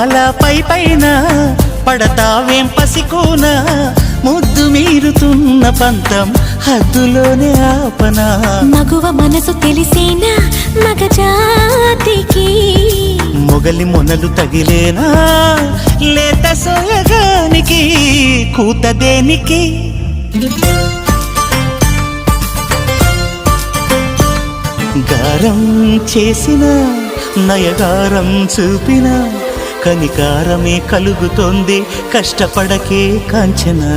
వనమాల పైన పడతావేం పసికోన ముద్దు మీరుతున్న పంతం హద్దులోనే ఆపనా మగువ మనసు తెలిసేనా మగజాతికి మొగలి మొనలు తగిలేనా లేత సోయగానికి కూత దేనికి గారం చేసిన నయగారం చూపిన కనికారమే కలుగుతోంది కష్టపడకే కాంచనా